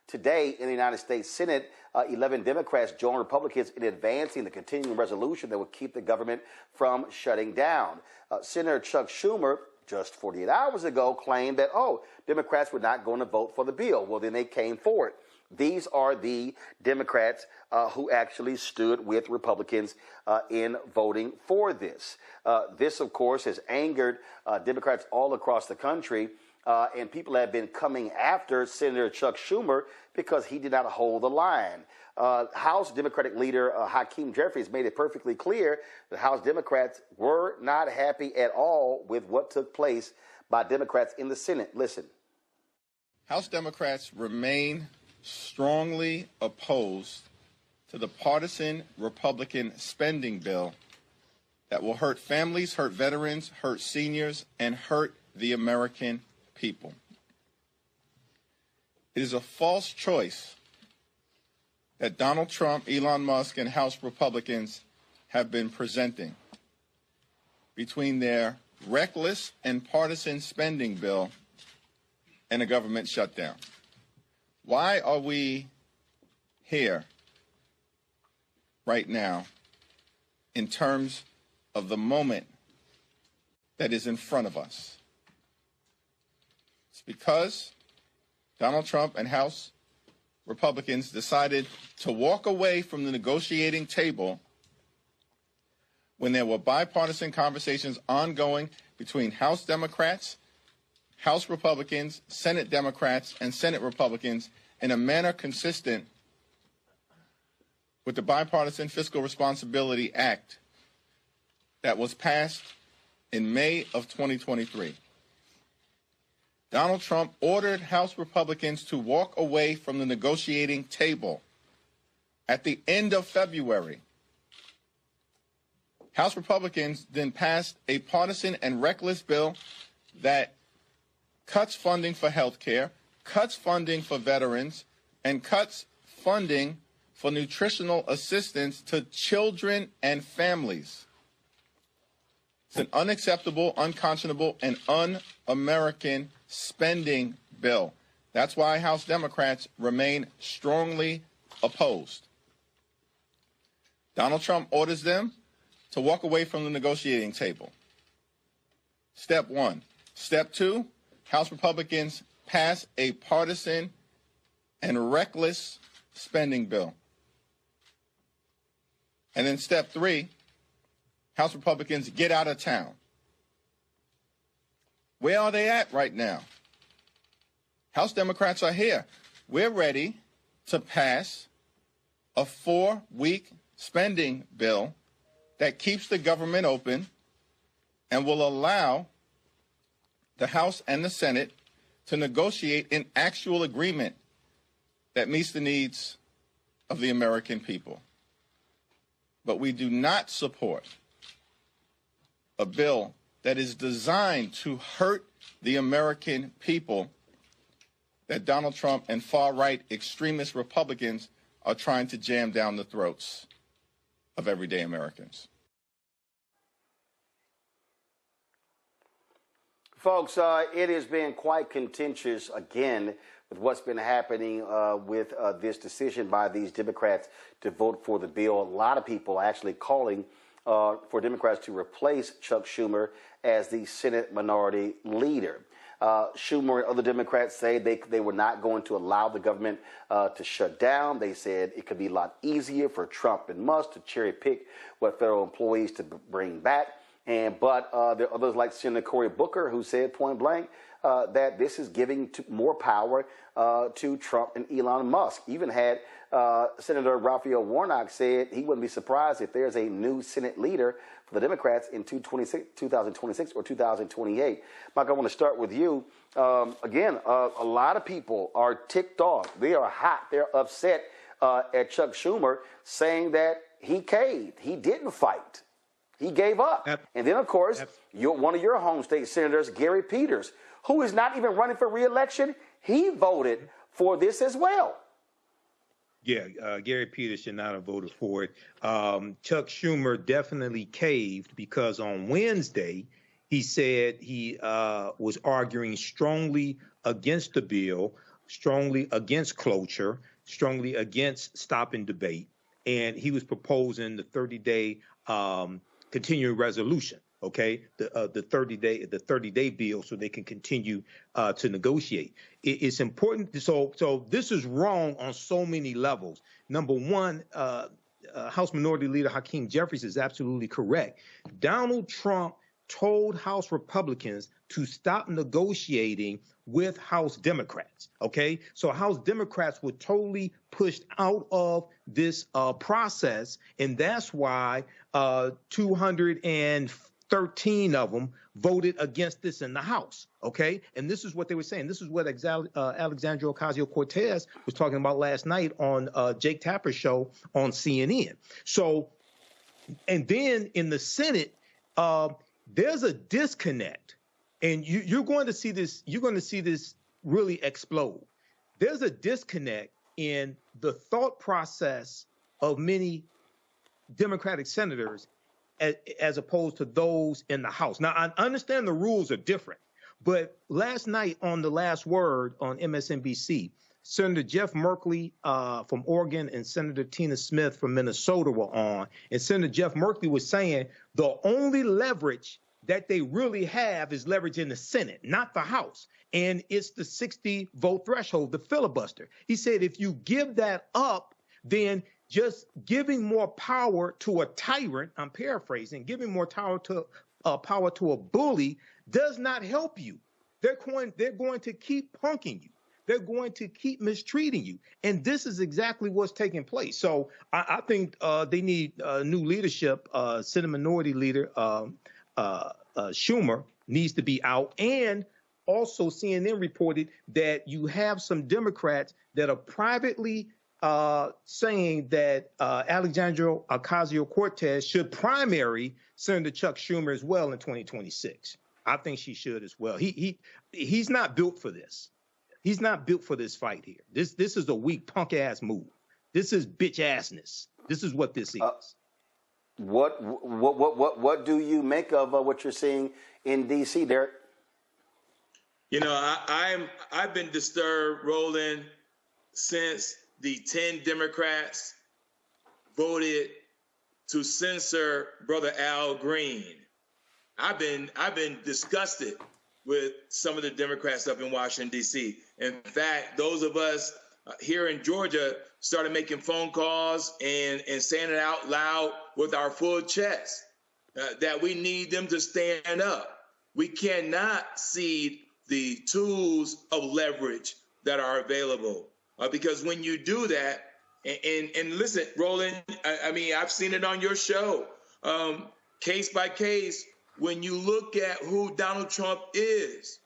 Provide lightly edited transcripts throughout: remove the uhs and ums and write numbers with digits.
Today in the United States Senate, 11 Democrats joined Republicans in advancing the continuing resolution that would keep the government from shutting down. Senator Chuck Schumer, just 48 hours ago, claimed that, Democrats were not going to vote for the bill. Well, then they came forward. These are the Democrats who actually stood with Republicans in voting for this. This, of course, has angered Democrats all across the country, and people have been coming after Senator Chuck Schumer because he did not hold the line. House Democratic leader Hakeem Jeffries made it perfectly clear that House Democrats were not happy at all with what took place by Democrats in the Senate. Listen. House Democrats remain strongly opposed to the partisan Republican spending bill that will hurt families, hurt veterans, hurt seniors, and hurt the American people. It is a false choice that Donald Trump, Elon Musk, and House Republicans have been presenting between their reckless and partisan spending bill and a government shutdown. Why are we here right now in terms of the moment that is in front of us? It's because Donald Trump and House Republicans decided to walk away from the negotiating table when there were bipartisan conversations ongoing between House Democrats, House Republicans, Senate Democrats, and Senate Republicans in a manner consistent with the Bipartisan Fiscal Responsibility Act that was passed in May of 2023. Donald Trump ordered House Republicans to walk away from the negotiating table at the end of February. House Republicans then passed a partisan and reckless bill that cuts funding for health care, cuts funding for veterans, and cuts funding for nutritional assistance to children and families. It's an unacceptable, unconscionable, and un-American spending bill. That's why House Democrats remain strongly opposed. Donald Trump orders them to walk away from the negotiating table. Step one. Step two, House Republicans pass a partisan and reckless spending bill. And then step three, House Republicans get out of town. Where are they at right now? House Democrats are here. We're ready to pass a 4-week spending bill that keeps the government open and will allow the House and the Senate to negotiate an actual agreement that meets the needs of the American people. But we do not support a bill that is designed to hurt the American people that Donald Trump and far-right extremist Republicans are trying to jam down the throats of everyday Americans. Folks, it has been quite contentious again with what's been happening with this decision by these Democrats to vote for the bill. A lot of people actually calling for Democrats to replace Chuck Schumer as the Senate Minority Leader. Schumer and other Democrats say they were not going to allow the government to shut down. They said it could be a lot easier for Trump and Musk to cherry pick what federal employees to bring back. But there are others like Senator Cory Booker who said point blank that this is giving more power to Trump and Elon Musk. Even had Senator Raphael Warnock said he wouldn't be surprised if there's a new Senate leader for the Democrats in 2026 or 2028. Mike, I want to start with you. Again, a lot of people are ticked off. They are hot. They're upset at Chuck Schumer, saying that he caved. He didn't fight. He gave up. Yep. And then, of course, one of your home state senators, Gary Peters, who is not even running for re-election, he voted for this as well. Yeah, Gary Peters should not have voted for it. Chuck Schumer definitely caved because on Wednesday, he said he was arguing strongly against the bill. strongly against cloture, strongly against stopping debate, and he was proposing the 30-day continuing resolution. Okay, the 30-day bill, so they can continue to negotiate. It's important. So this is wrong on so many levels. Number one, House Minority Leader Hakeem Jeffries is absolutely correct. Donald Trump told House Republicans to stop negotiating with House Democrats. Okay, so House Democrats were totally pushed out of this process, and that's why 213 of them voted against this in the House. Okay, and this is what they were saying. This is what Alexandria Ocasio-Cortez was talking about last night on Jake Tapper's show on CNN. So, and then in the Senate, there's a disconnect, and you're going to see this. You're going to see this really explode. There's a disconnect in the thought process of many Democratic senators as opposed to those in the House. Now, I understand the rules are different, but last night on The Last Word on MSNBC, Senator Jeff Merkley from Oregon and Senator Tina Smith from Minnesota were on. And Senator Jeff Merkley was saying the only leverage that they really have is leverage in the Senate, not the House. And it's the 60 vote threshold, the filibuster. He said if you give that up, then just giving more power to a tyrant, I'm paraphrasing, giving more power to a bully does not help you. They're going to keep punking you. They're going to keep mistreating you. And this is exactly what's taking place. So I think they need new leadership. Senate Minority Leader Schumer needs to be out. And also CNN reported that you have some Democrats that are privately saying that Alexandria Ocasio-Cortez should primary Senator Chuck Schumer as well in 2026. I think she should as well. He's not built for this. He's not built for this fight here. This is a weak punk ass move. This is bitch assness. This is what this is. What do you make of what you're seeing in D.C., Derek? You know, I've been disturbed, Roland, since the 10 Democrats voted to censor Brother Al Green. I've been disgusted with some of the Democrats up in Washington, D.C. In fact, those of us here in Georgia started making phone calls and saying it out loud with our full chest that we need them to stand up. We cannot cede the tools of leverage that are available because when you do that, and listen, Roland, I mean, I've seen it on your show, case by case, when you look at who Donald Trump is,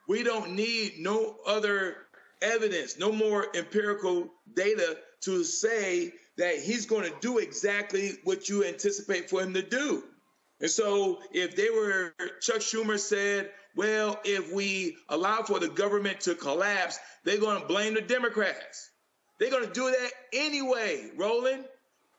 we don't need no other evidence, no more empirical data to say that he's going to do exactly what you anticipate for him to do. And so if Chuck Schumer said, well, if we allow for the government to collapse, they're going to blame the Democrats. They're going to do that anyway, Roland.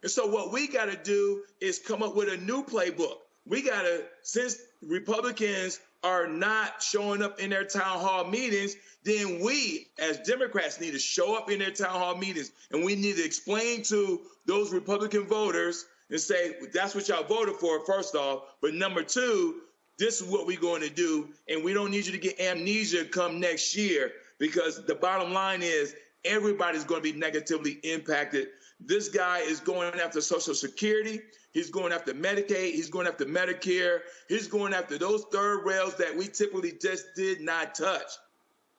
And so what we got to do is come up with a new playbook. We got to, since Republicans are not showing up in their town hall meetings, then we as Democrats need to show up in their town hall meetings. And we need to explain to those Republican voters and say, that's what y'all voted for, first off. But number two, this is what we're going to do. And we don't need you to get amnesia come next year, because the bottom line is everybody's going to be negatively impacted. This guy is going after Social Security. He's going after Medicaid. He's going after Medicare. He's going after those third rails that we typically just did not touch.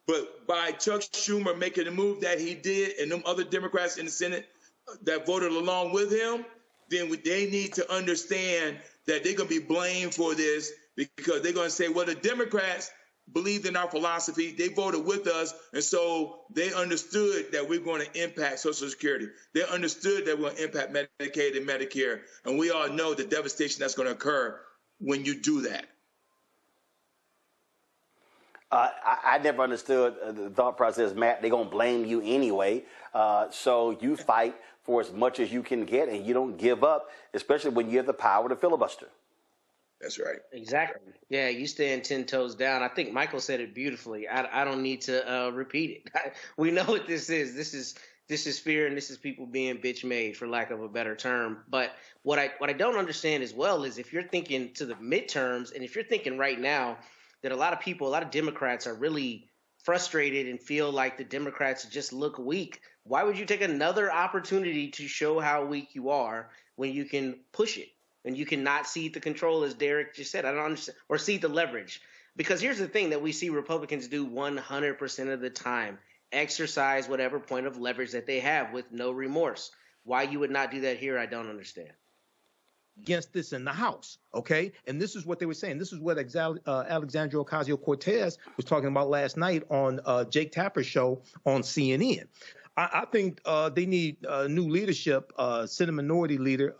But by Chuck Schumer making the move that he did and them other Democrats in the Senate that voted along with him, then they need to understand that they're going to be blamed for this, because they're going to say, well, the Democrats believed in our philosophy. They voted with us. And so they understood that we're going to impact Social Security. They understood that we're going to impact Medicaid and Medicare. And we all know the devastation that's going to occur when you do that. I never understood the thought process, Matt. They're going to blame you anyway. So you fight for as much as you can get, and you don't give up, especially when you have the power to filibuster. That's right. Exactly. Yeah, you stand 10 toes down. I think Michael said it beautifully. I don't need to repeat it. We know what this is. This is fear, and this is people being bitch made, for lack of a better term. But what I don't understand as well is if you're thinking to the midterms, and if you're thinking right now that a lot of people, a lot of Democrats are really frustrated and feel like the Democrats just look weak, why would you take another opportunity to show how weak you are when you can push it? And you cannot cede the control, as Derek just said. I don't understand, or cede the leverage. Because here's the thing that we see Republicans do 100% of the time: exercise whatever point of leverage that they have with no remorse. Why you would not do that here, I don't understand. Against this in the House, okay? And this is what they were saying. This is what Alexandria Ocasio-Cortez was talking about last night on Jake Tapper's show on CNN. I think they need new leadership. Senate Minority Leader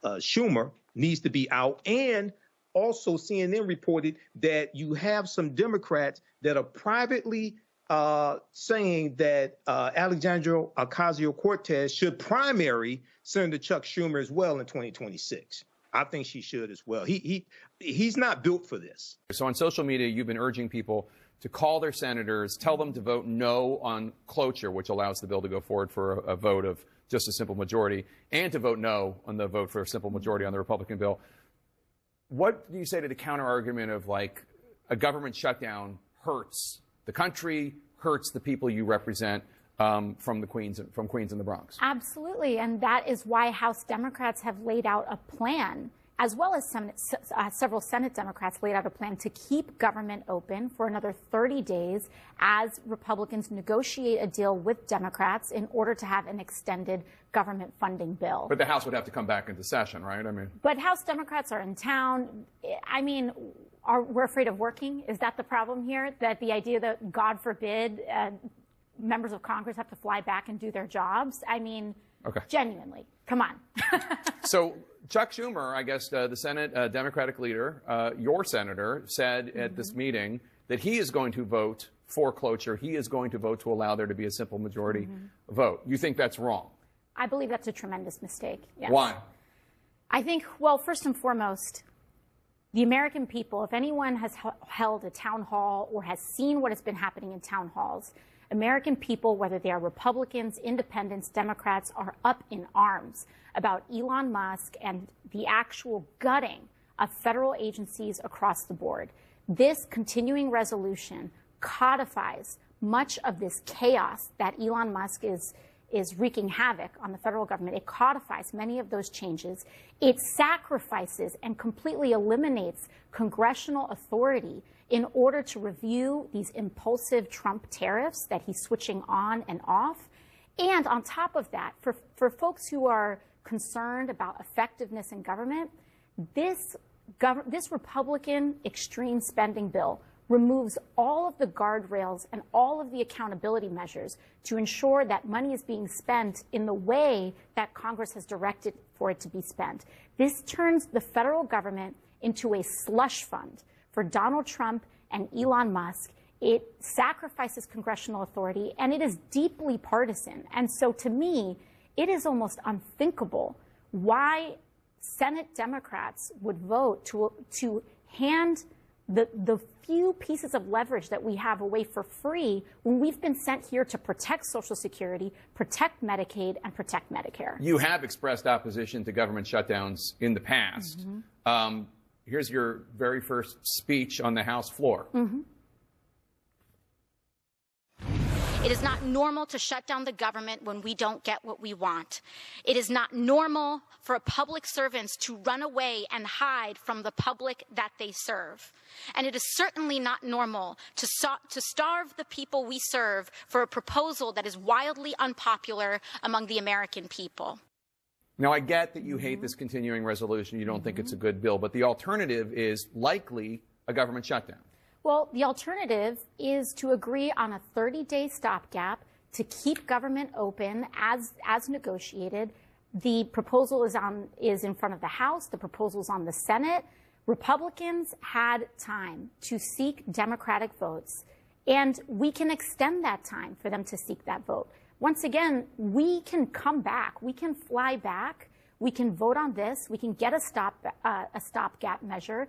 Schumer needs to be out. And also CNN reported that you have some Democrats that are privately saying that Alexandria Ocasio-Cortez should primary Senator Chuck Schumer as well in 2026. I think she should as well. He's not built for this. So on social media, you've been urging people to call their senators, tell them to vote no on cloture, which allows the bill to go forward for a vote of just a simple majority, and to vote no on the vote for a simple majority on the Republican bill. What do you say to the counter argument of, like, a government shutdown hurts the country, hurts the people you represent from Queens and the Bronx? Absolutely, and that is why House Democrats have laid out a plan, as well as several Senate Democrats laid out a plan to keep government open for another 30 days as Republicans negotiate a deal with Democrats in order to have an extended government funding bill. But the House would have to come back into session, right? But House Democrats are in town. We're afraid of working? Is that the problem here? That the idea that, God forbid, members of Congress have to fly back and do their jobs? Okay. Genuinely, come on. So Chuck Schumer, I guess the Senate Democratic leader, your senator, said at this meeting that he is going to vote for cloture. He is going to vote to allow there to be a simple majority vote. You think that's wrong? I believe that's a tremendous mistake. Yes. Why? I think, well, first and foremost, the American people, if anyone has held a town hall or has seen what has been happening in town halls, American people, whether they are Republicans, independents, Democrats, are up in arms about Elon Musk and the actual gutting of federal agencies across the board. This continuing resolution codifies much of this chaos that Elon Musk is wreaking havoc on the federal government. It codifies many of those changes. It sacrifices and completely eliminates congressional authority in order to review these impulsive Trump tariffs that he's switching on and off. And on top of that, for folks who are concerned about effectiveness in government, this Republican extreme spending bill removes all of the guardrails and all of the accountability measures to ensure that money is being spent in the way that Congress has directed for it to be spent. This turns the federal government into a slush fund for Donald Trump and Elon Musk. It sacrifices congressional authority, and it is deeply partisan. And so to me, it is almost unthinkable why Senate Democrats would vote to hand the few pieces of leverage that we have away for free when we've been sent here to protect Social Security, protect Medicaid, and protect Medicare. You have expressed opposition to government shutdowns in the past. Here's your very first speech on the House floor. It is not normal to shut down the government when we don't get what we want. It is not normal for public servants to run away and hide from the public that they serve. And it is certainly not normal to starve the people we serve for a proposal that is wildly unpopular among the American people. Now, I get that you hate this continuing resolution. You don't think it's a good bill, but the alternative is likely a government shutdown. Well, the alternative is to agree on a 30-day stopgap to keep government open as negotiated. The proposal is in front of the House. The proposal is on the Senate. Republicans had time to seek Democratic votes, and we can extend that time for them to seek that vote. Once again, we can come back. We can fly back We can vote on this. We can get a stopgap measure,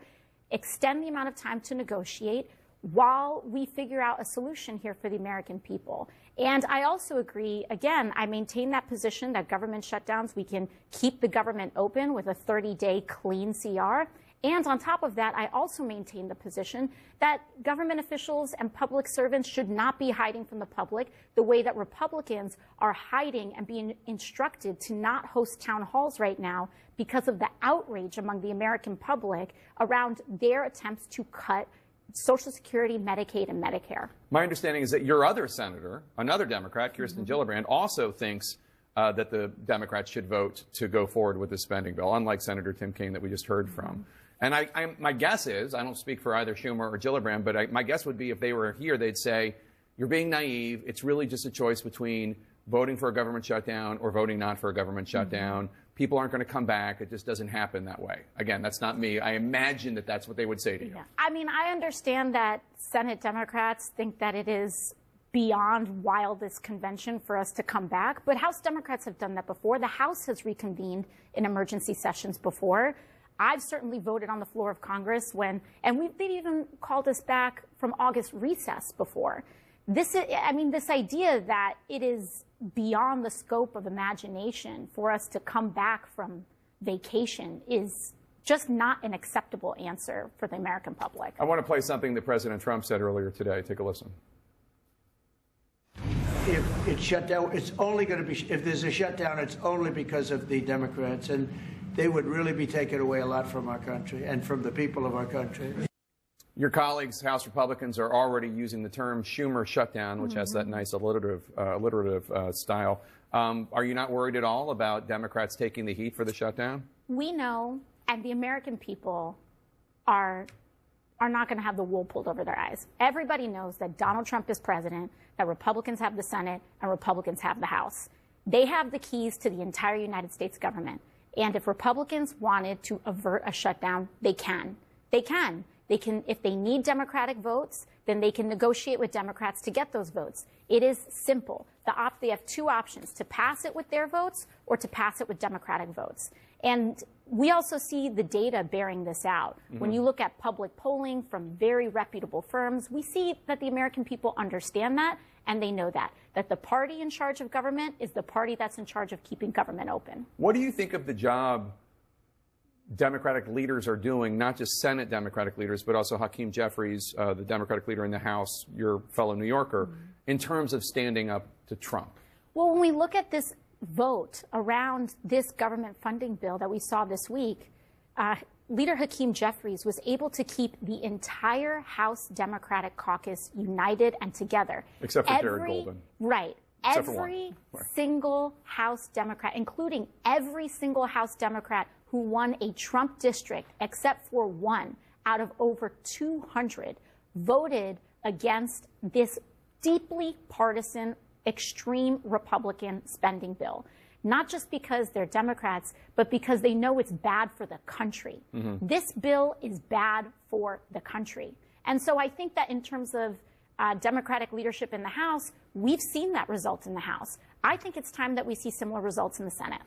extend the amount of time to negotiate while we figure out a solution here for the American people. And I also agree, again, I maintain that position that government shutdowns, we can keep the government open with a 30-day clean CR. And on top of that, I also maintain the position that government officials and public servants should not be hiding from the public the way that Republicans are hiding and being instructed to not host town halls right now because of the outrage among the American public around their attempts to cut Social Security, Medicaid, and Medicare. My understanding is that your other senator, another Democrat, Kirsten Gillibrand, also thinks that the Democrats should vote to go forward with the spending bill, unlike Senator Tim Kaine that we just heard from. And my guess is, I don't speak for either Schumer or Gillibrand, but my guess would be if they were here, they'd say, you're being naive. It's really just a choice between voting for a government shutdown or voting not for a government shutdown. People aren't going to come back. It just doesn't happen that way. Again, that's not me. I imagine that that's what they would say to you. Yeah. I mean, I understand that Senate Democrats think that it is beyond wildest convention for us to come back, but House Democrats have done that before. The House has reconvened in emergency sessions before. I've certainly voted on the floor of Congress they've even called us back from August recess before. This idea that it is beyond the scope of imagination for us to come back from vacation is just not an acceptable answer for the American public. I want to play something that President Trump said earlier today. Take a listen. If it's shut down, it's only going to be, if there's a shutdown, it's only because of the Democrats, and they would really be taking away a lot from our country and from the people of our country. Your colleagues, House Republicans, are already using the term Schumer shutdown, which has that nice alliterative style. Are you not worried at all about Democrats taking the heat for the shutdown? We know, and the American people are not going to have the wool pulled over their eyes. Everybody knows that Donald Trump is president, that Republicans have the Senate, and Republicans have the House. They have the keys to the entire United States government. And if Republicans wanted to avert a shutdown, they can. They can. They can, if they need Democratic votes, then they can negotiate with Democrats to get those votes. It is simple. They have two options, to pass it with their votes or to pass it with Democratic votes. And we also see the data bearing this out. When you look at public polling from very reputable firms, we see that the American people understand that, and they know that the party in charge of government is the party that's in charge of keeping government open. What do you think of the job Democratic leaders are doing, not just Senate Democratic leaders, but also Hakeem Jeffries, the Democratic leader in the House, your fellow New Yorker, in terms of standing up to Trump? Well, when we look at this vote around this government funding bill that we saw this week, Leader Hakeem Jeffries was able to keep the entire House Democratic caucus united and together. Except for Jared Golden. Right. Except every single House Democrat, including every single House Democrat who won a Trump district, except for one out of over 200, voted against this deeply partisan, extreme Republican spending bill. Not just because they're Democrats, but because they know it's bad for the country. This bill is bad for the country. And so I think that in terms of Democratic leadership in the House, we've seen that result in the House. I think it's time that we see similar results in the Senate.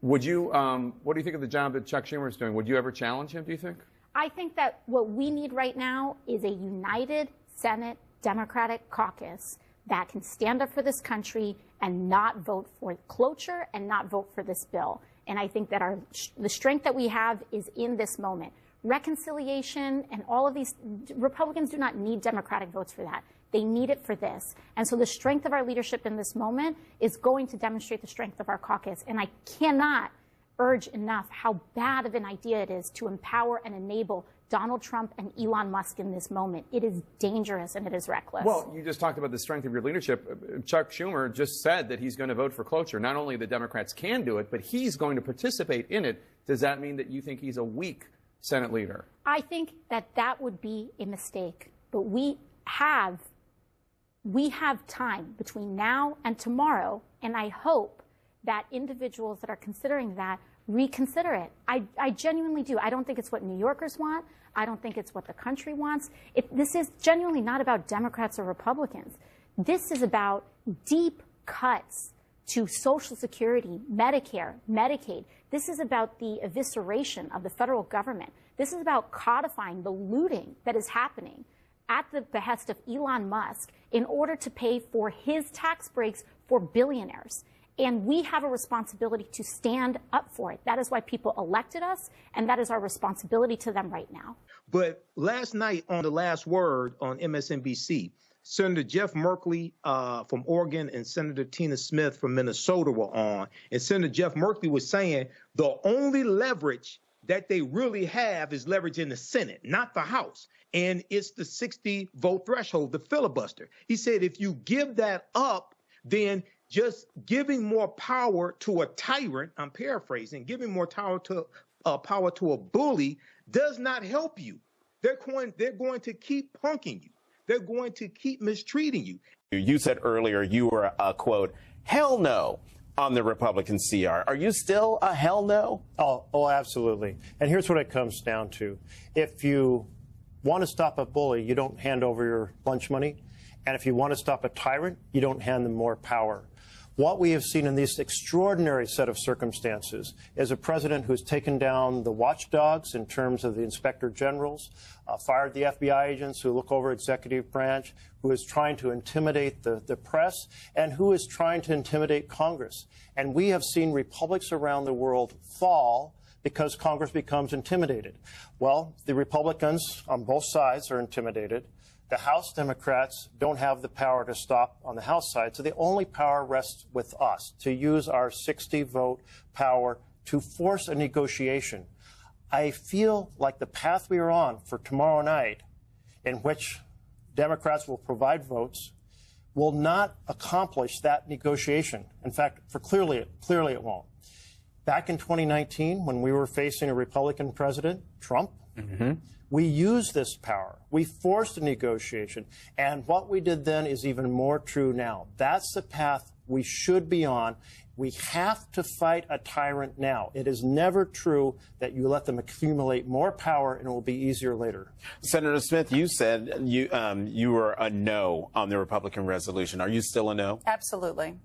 Would you, what do you think of the job that Chuck Schumer is doing? Would you ever challenge him, do you think? I think that what we need right now is a united Senate Democratic caucus that can stand up for this country and not vote for cloture and not vote for this bill. And I think that the strength that we have is in this moment. Reconciliation and all of these, Republicans do not need Democratic votes for that. They need it for this. And so the strength of our leadership in this moment is going to demonstrate the strength of our caucus. And I cannot urge enough how bad of an idea it is to empower and enable Donald Trump and Elon Musk in this moment. It is dangerous and it is reckless. Well, you just talked about the strength of your leadership. Chuck Schumer just said that he's going to vote for cloture. Not only the Democrats can do it, but he's going to participate in it. Does that mean that you think he's a weak Senate leader? I think that that would be a mistake. But we have time between now and tomorrow, and I hope that individuals that are considering that reconsider it. I genuinely do. I don't think it's what New Yorkers want. I don't think it's what the country wants. This is genuinely not about Democrats or Republicans. This is about deep cuts to Social Security, Medicare, Medicaid. This is about the evisceration of the federal government. This is about codifying the looting that is happening at the behest of Elon Musk in order to pay for his tax breaks for billionaires. And we have a responsibility to stand up for it. That is why people elected us, and that is our responsibility to them right now. But last night on The Last Word on MSNBC, Senator Jeff Merkley from Oregon and Senator Tina Smith from Minnesota were on. And Senator Jeff Merkley was saying the only leverage that they really have is leverage in the Senate, not the House. And it's the 60-vote threshold, the filibuster. He said if you give that up, then just giving more power to a tyrant, I'm paraphrasing, giving more power to a bully does not help you. They're going to keep punking you. They're going to keep mistreating you. You said earlier you were a, quote, hell no on the Republican CR. Are you still a hell no? Oh, absolutely. And here's what it comes down to. If you want to stop a bully, you don't hand over your lunch money. And if you want to stop a tyrant, you don't hand them more power. What we have seen in this extraordinary set of circumstances is a president who's taken down the watchdogs in terms of the inspector generals, fired the FBI agents who look over executive branch, who is trying to intimidate the press, and who is trying to intimidate Congress. And we have seen republics around the world fall because Congress becomes intimidated. Well, the Republicans on both sides are intimidated. The House Democrats don't have the power to stop on the House side, so the only power rests with us, to use our 60-vote power to force a negotiation. I feel like the path we are on for tomorrow night, in which Democrats will provide votes, will not accomplish that negotiation. In fact, clearly it won't. Back in 2019, when we were facing a Republican president, Trump, we used this power. We forced a negotiation. And what we did then is even more true now. That's the path we should be on. We have to fight a tyrant now. It is never true that you let them accumulate more power and it will be easier later. Senator Smith, you said you were a no on the Republican resolution. Are you still a no? Absolutely.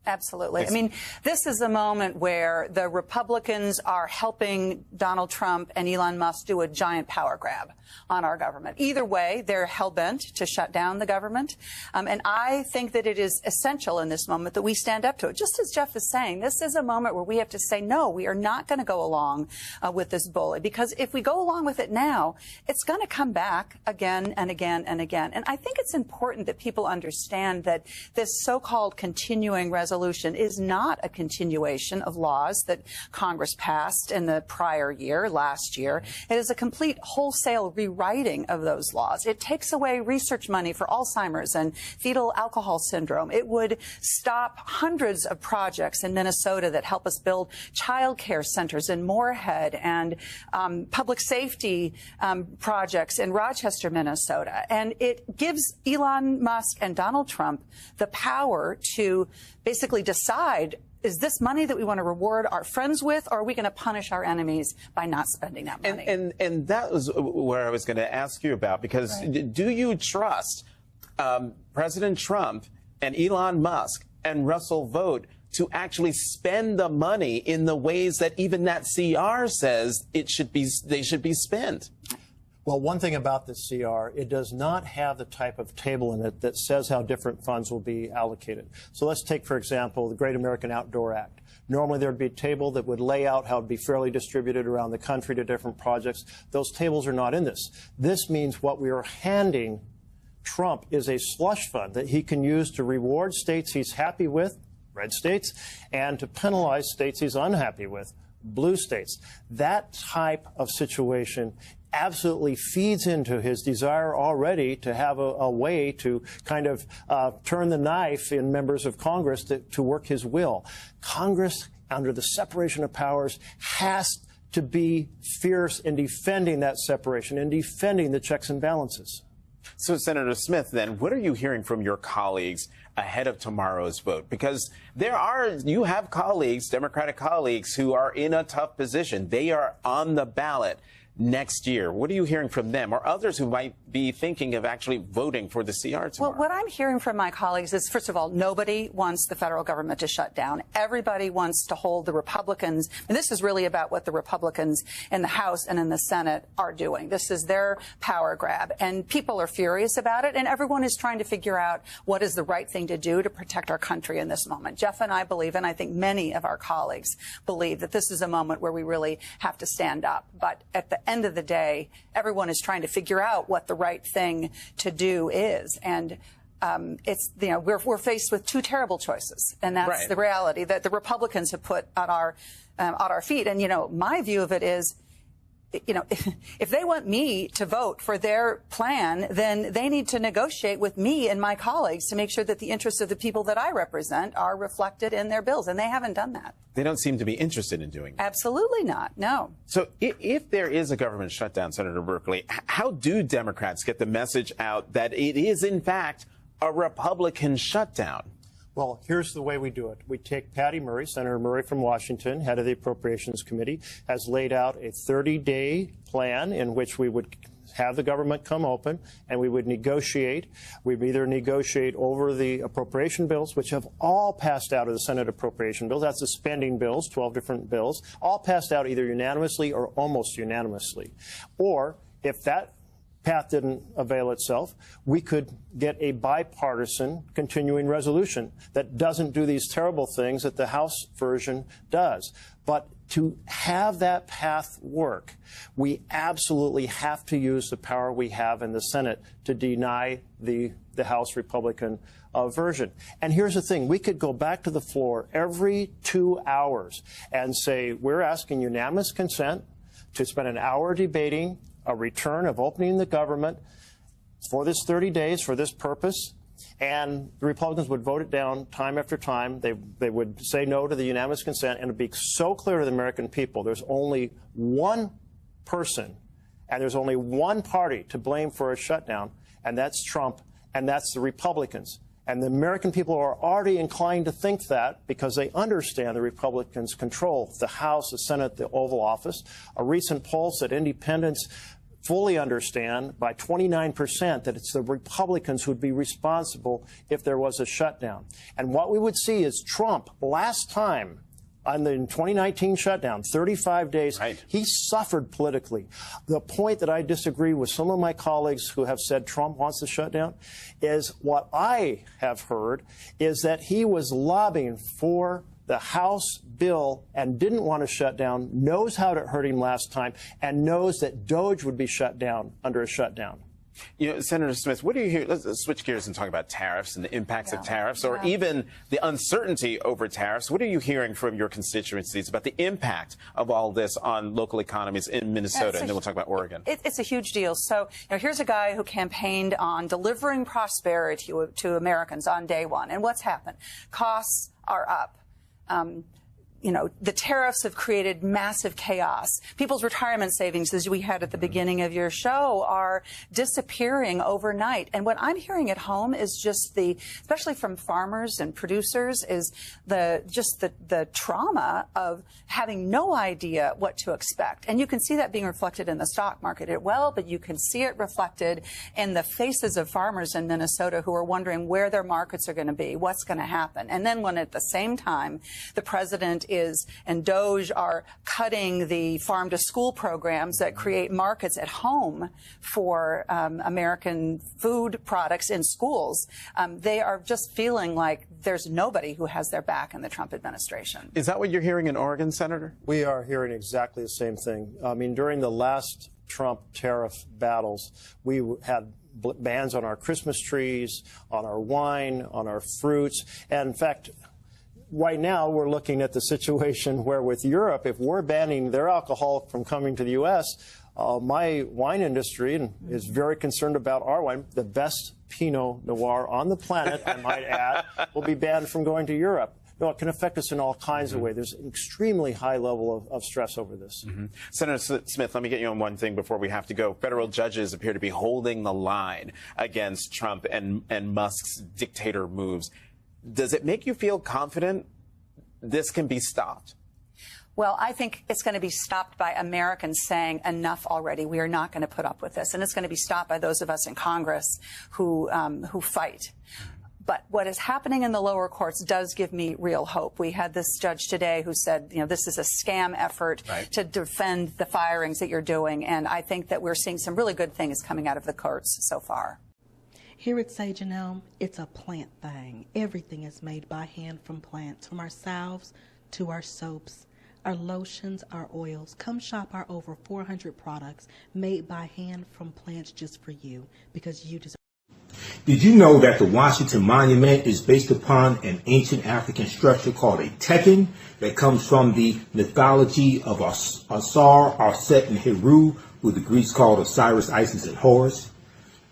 Absolutely. I mean, this is a moment where the Republicans are helping Donald Trump and Elon Musk do a giant power grab on our government. Either way, they're hell-bent to shut down the government. And I think that it is essential in this moment that we stand up to it. Just as Jeff is saying, this is a moment where we have to say, no, we are not going to go along with this bully. Because if we go along with it now, it's going to come back again and again and again. And I think it's important that people understand that this so-called continuing resolution is not a continuation of laws that Congress passed in the prior year, last year. It is a complete wholesale rewriting of those laws. It takes away research money for Alzheimer's and fetal alcohol syndrome. It would stop hundreds of projects in Minnesota that help us build child care centers in Moorhead and public safety projects in Rochester, Minnesota. And it gives Elon Musk and Donald Trump the power to basically decide, is this money that we want to reward our friends with, or are we going to punish our enemies by not spending that money? And that was where I was going to ask you about, because do you trust President Trump and Elon Musk and Russell Vought to actually spend the money in the ways that even that CR says they should be spent? Well, one thing about the CR, it does not have the type of table in it that says how different funds will be allocated. So let's take, for example, the Great American Outdoor Act. Normally there would be a table that would lay out how it would be fairly distributed around the country to different projects. Those tables are not in this. This means what we are handing Trump is a slush fund that he can use to reward states he's happy with, red states, and to penalize states he's unhappy with, blue states. That type of situation absolutely feeds into his desire already to have a way to kind of turn the knife in members of Congress to work his will. Congress, under the separation of powers, has to be fierce in defending that separation and defending the checks and balances. So, Senator Smith, then, what are you hearing from your colleagues ahead of tomorrow's vote? Because you have colleagues, Democratic colleagues, who are in a tough position. They are on the ballot. next year? What are you hearing from them or others who might be thinking of actually voting for the CR tomorrow? Well, what I'm hearing from my colleagues is, first of all, nobody wants the federal government to shut down. Everybody wants to hold the Republicans. And this is really about what the Republicans in the House and in the Senate are doing. This is their power grab. And people are furious about it. And everyone is trying to figure out what is the right thing to do to protect our country in this moment. Jeff and I believe, and I think many of our colleagues believe, that this is a moment where we really have to stand up. But at the end of the day, everyone is trying to figure out what the right thing to do is. And it's, you know, we're faced with two terrible choices, and that's the reality that the Republicans have put on our feet. And, you know, my view of it is, you know, if they want me to vote for their plan, then they need to negotiate with me and my colleagues to make sure that the interests of the people that I represent are reflected in their bills. And they haven't done that. They don't seem to be interested in doing that. Absolutely not. No. So if there is a government shutdown, Senator Berkeley, how do Democrats get the message out that it is, in fact, a Republican shutdown? Well, here's the way we do it. We take Patty Murray, Senator Murray from Washington, head of the Appropriations Committee, has laid out a 30-day plan in which we would have the government come open and we would negotiate. We'd either negotiate over the appropriation bills, which have all passed out of the Senate appropriation bills. That's the spending bills, 12 different bills, all passed out either unanimously or almost unanimously. Or if that path didn't avail itself, we could get a bipartisan continuing resolution that doesn't do these terrible things that the House version does. But to have that path work, we absolutely have to use the power we have in the Senate to deny the House Republican version. And here's the thing. We could go back to the floor every 2 hours and say, we're asking unanimous consent to spend an hour debating a return of opening the government for this 30 days for this purpose, and the Republicans would vote it down time after time. They would say no to the unanimous consent, and it would be so clear to the American people there's only one person and there's only one party to blame for a shutdown, and that's Trump, and that's the Republicans. And the American people are already inclined to think that because they understand the Republicans control the House, the Senate, the Oval Office. A recent poll said independents fully understand by 29% that it's the Republicans who would be responsible if there was a shutdown. And what we would see is Trump, last time, on the 2019 shutdown, 35 days, he suffered politically. The point that I disagree with some of my colleagues who have said Trump wants to shut down is what I have heard is that he was lobbying for the House bill and didn't want to shut down, knows how it hurt him last time, and knows that DOJ would be shut down under a shutdown. You know, Senator Smith, what do you hear? Let's switch gears and talk about tariffs and the impacts of tariffs, or even the uncertainty over tariffs. What are you hearing from your constituencies about the impact of all this on local economies in Minnesota? And then we'll talk about Oregon. It's a huge deal. So, you know, here's a guy who campaigned on delivering prosperity to Americans on day one. And what's happened? Costs are up. You know, the tariffs have created massive chaos. People's retirement savings, as we had at the beginning of your show, are disappearing overnight. And what I'm hearing at home is just especially from farmers and producers, is the trauma of having no idea what to expect. And you can see that being reflected in the stock market as well, but you can see it reflected in the faces of farmers in Minnesota who are wondering where their markets are going to be, what's going to happen. And then when at the same time the president and DOJ are cutting the farm to school programs that create markets at home for American food products in schools, they are just feeling like there's nobody who has their back in the Trump administration. Is that what you're hearing in Oregon, Senator? We are hearing exactly the same thing. I mean, during the last Trump tariff battles, we had bans on our Christmas trees, on our wine, on our fruits, and in fact, right now, we're looking at the situation where with Europe, if we're banning their alcohol from coming to the U.S., my wine industry is very concerned about our wine. The best Pinot Noir on the planet, I might add, will be banned from going to Europe. No, it can affect us in all kinds of ways. There's an extremely high level of stress over this. Senator Smith, let me get you on one thing before we have to go. Federal judges appear to be holding the line against Trump and Musk's dictator moves. Does it make you feel confident this can be stopped? Well, I think it's going to be stopped by Americans saying enough already. We are not going to put up with this. And it's going to be stopped by those of us in Congress who fight. But what is happening in the lower courts does give me real hope. We had this judge today who said, this is a scam effort to defend the firings that you're doing. And I think that we're seeing some really good things coming out of the courts so far. Here at Sage and Elm, it's a plant thing. Everything is made by hand from plants, from our salves to our soaps, our lotions, our oils. Come shop our over 400 products made by hand from plants just for you, because you deserve. Did you know that the Washington Monument is based upon an ancient African structure called a tekken that comes from the mythology of Asar, Arset, and Heru, who the Greeks called Osiris, Isis, and Horus?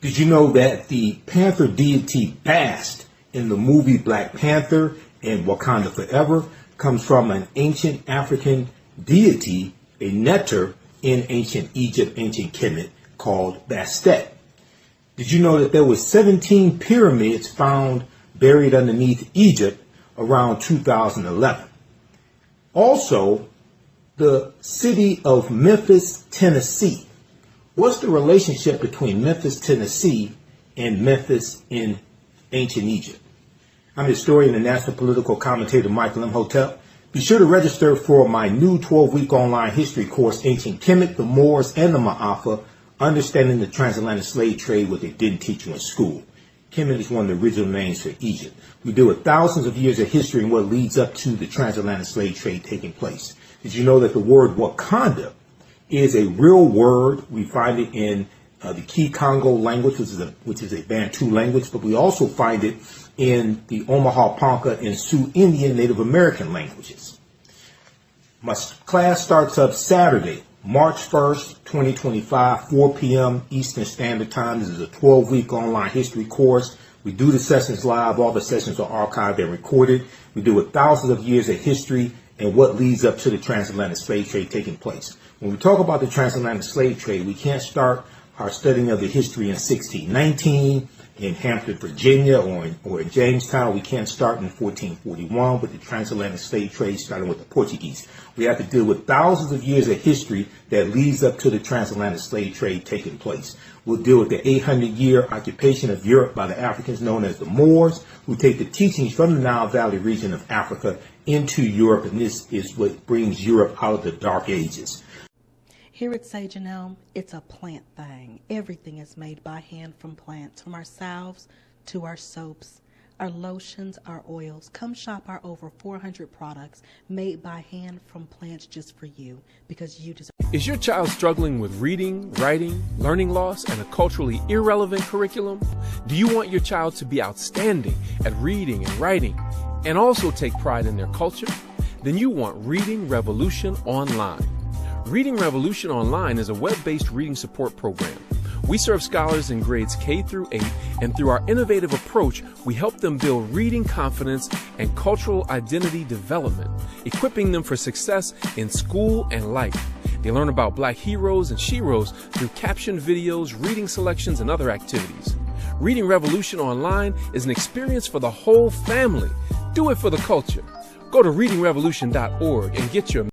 Did you know that the panther deity Bast in the movie Black Panther and Wakanda Forever comes from an ancient African deity, a neter in ancient Egypt, ancient Kemet, called Bastet? Did you know that there were 17 pyramids found buried underneath Egypt around 2011? Also, the city of Memphis, Tennessee. What's the relationship between Memphis, Tennessee and Memphis in ancient Egypt? I'm historian and national political commentator Michael Imhotep. Be sure to register for my new 12-week online history course, Ancient Kemet, the Moors, and the Ma'afa, Understanding the Transatlantic Slave Trade, what they didn't teach you in school. Kemet is one of the original names for Egypt. We deal with thousands of years of history and what leads up to the transatlantic slave trade taking place. Did you know that the word Wakanda is a real word? We find it in the Kikongo language, which is a Bantu language, but we also find it in the Omaha Ponca and Sioux Indian Native American languages. My class starts up Saturday, March 1st, 2025, 4 p.m. Eastern Standard Time. This is a 12-week online history course. We do the sessions live. All the sessions are archived and recorded. We do with thousands of years of history and what leads up to the transatlantic slave trade taking place. When we talk about the transatlantic slave trade, we can't start our studying of the history in 1619 in Hampton, Virginia, or in Jamestown. We can't start in 1441 with the transatlantic slave trade starting with the Portuguese. We have to deal with thousands of years of history that leads up to the transatlantic slave trade taking place. We'll deal with the 800-year occupation of Europe by the Africans known as the Moors, who take the teachings from the Nile Valley region of Africa into Europe, and this is what brings Europe out of the Dark Ages. Here at Sage and Elm, it's a plant thing. Everything is made by hand from plants, from our salves to our soaps, our lotions, our oils. Come shop our over 400 products made by hand from plants just for you, because you deserve. Is your child struggling with reading, writing, learning loss, and a culturally irrelevant curriculum? Do you want your child to be outstanding at reading and writing and also take pride in their culture? Then you want Reading Revolution Online. Reading Revolution Online is a web-based reading support program. We serve scholars in grades K through 8, and through our innovative approach, we help them build reading confidence and cultural identity development, equipping them for success in school and life. They learn about Black heroes and sheroes through captioned videos, reading selections, and other activities. Reading Revolution Online is an experience for the whole family. Do it for the culture. Go to readingrevolution.org and get your